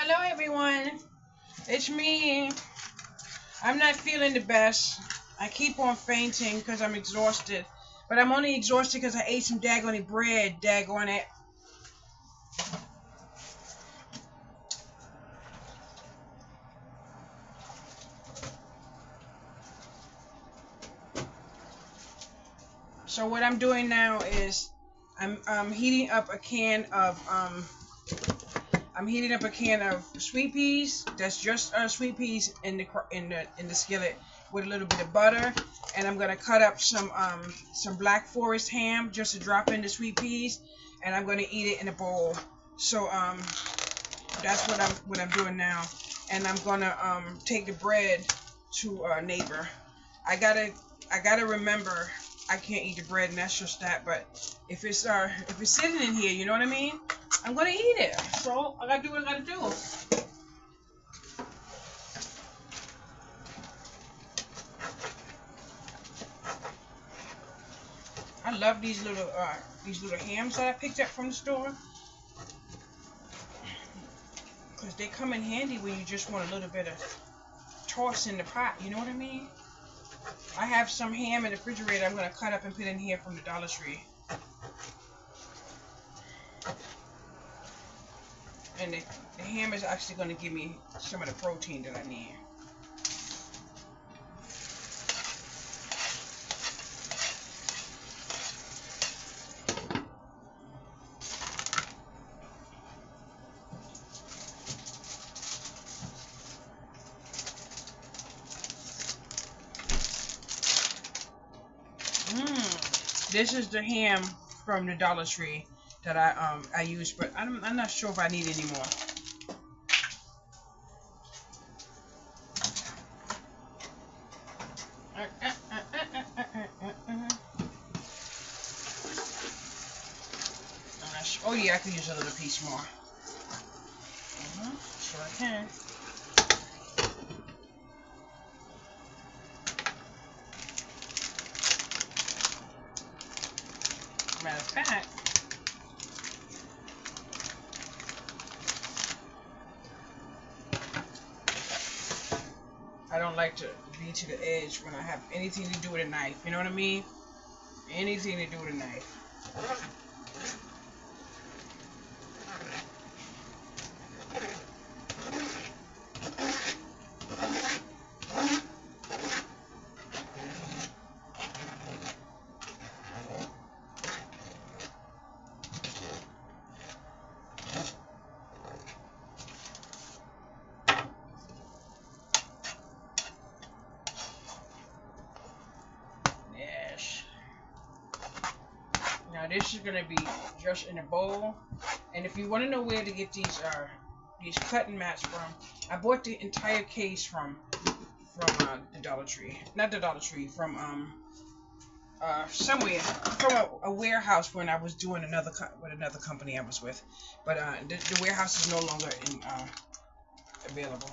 Hello everyone, it's me. I'm not feeling the best. I keep on fainting because I'm exhausted. But I'm only exhausted because I ate some daggone bread, daggone it. So what I'm doing now is I'm heating up a can of sweet peas. That's just sweet peas in the skillet with a little bit of butter, and I'm gonna cut up some Black Forest ham just to drop in the sweet peas, and I'm gonna eat it in a bowl. So that's what I'm doing now, and I'm gonna take the bread to a neighbor. I gotta remember I can't eat the bread, and that's just that. But if it's sitting in here, you know what I mean, I'm gonna eat it. So I gotta do what I gotta do. I love these little hams that I picked up from the store, because they come in handy when you just want a little bit of toss in the pot. You know what I mean? I have some ham in the refrigerator. I'm gonna cut up and put in here from the Dollar Tree. And the ham is actually going to give me some of the protein that I need. This is the ham from the Dollar Tree that I use, but I'm not sure if I need any more. Oh yeah, I could use a little piece more. Sure I can. Matter of fact, I don't like to be to the edge when I have anything to do with a knife. You know what I mean? Anything to do with a knife. Now this is gonna be just in a bowl, and if you want to know where to get these cutting mats from, I bought the entire case from the Dollar Tree, not the Dollar Tree, from somewhere, from a warehouse when I was doing another company I was with, but the warehouse is no longer available.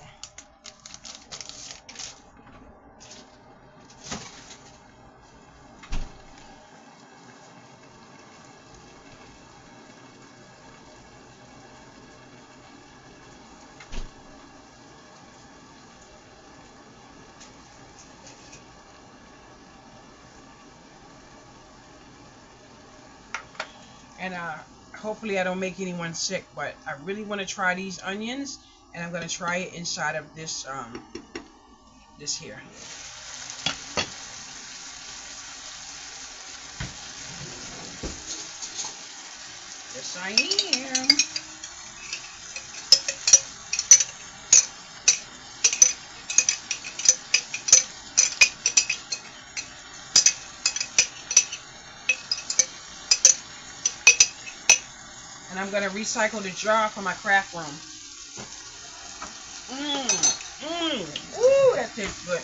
And hopefully I don't make anyone sick, but I really want to try these onions, and I'm going to try it inside of this this here. Yes, I am. And I'm going to recycle the jar for my craft room. Ooh, that tastes good.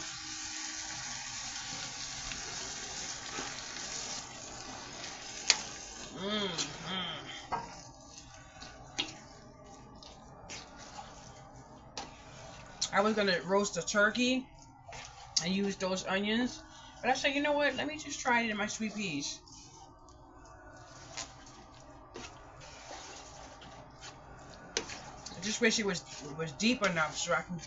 I was going to roast a turkey and use those onions, but I said, you know what? Let me just try it in my sweet peas. I just wish it was deep enough so I can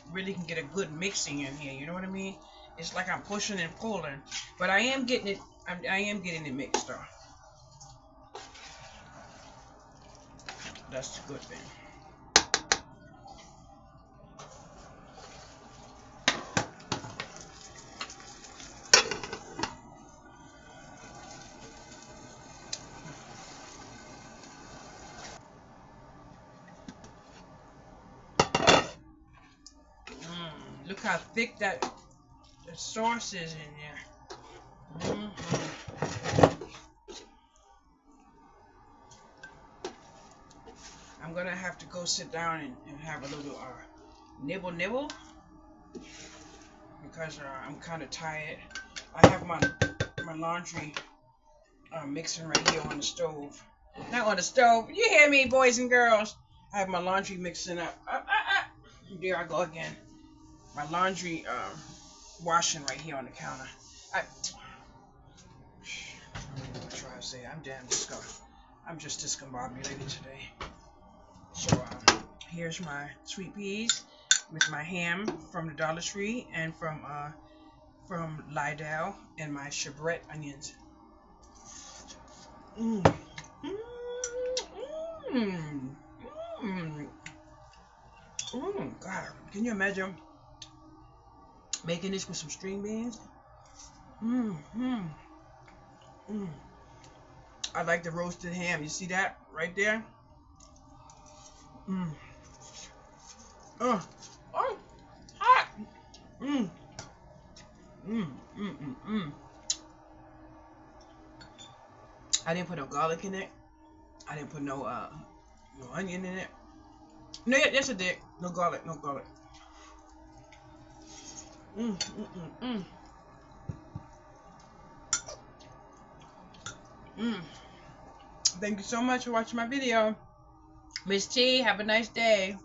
get a good mixing in here. You know what I mean? It's like I'm pushing and pulling, but I am getting it. I am getting it mixed though. That's the good thing. Look how thick that sauce is in there. I'm gonna have to go sit down and have a little nibble because I'm kind of tired. I have my laundry mixing right here on the stove. Not on the stove. You hear me, boys and girls? I have my laundry mixing up. There I go again. My laundry washing right here on the counter. I try to say I'm just discombobulated today. So here's my sweet peas with my ham from the Dollar Tree and from Lidl and my chevrette onions. God, can you imagine making this with some string beans? I like the roasted ham. You see that right there? Oh, hot. I didn't put no garlic in it. I didn't put no onion in it. No, yes I did. No garlic, no garlic. Thank you so much for watching my video. Miss T, have a nice day.